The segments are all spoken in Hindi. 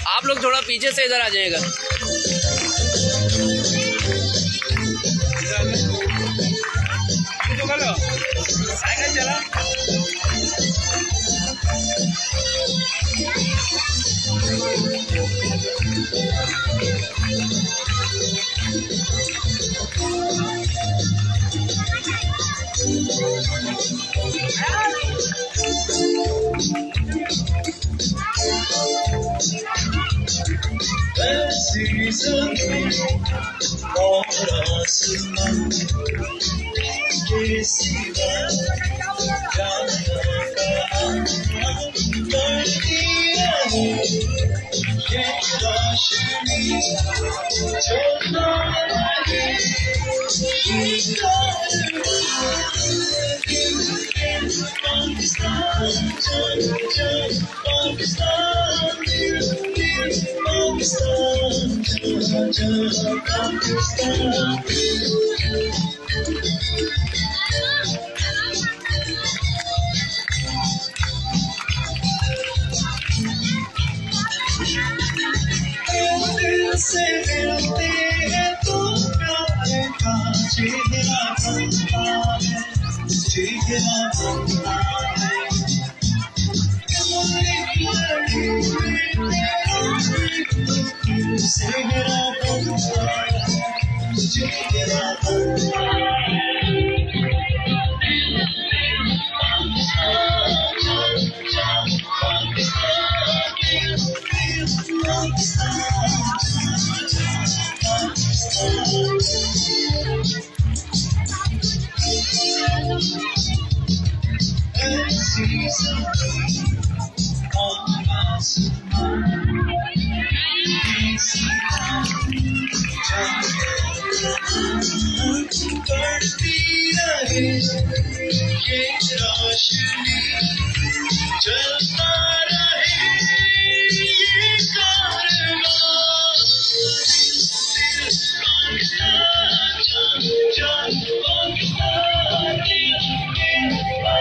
आप लोग थोड़ा पीछे से इधर आ जाइएगा। साइकिल चला। से मिलते हैं तो प्यार का चेहरा बनता है, चेहरा बनता है। चेहरा बनता है, चेहरा बनता है।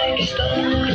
Pakistan.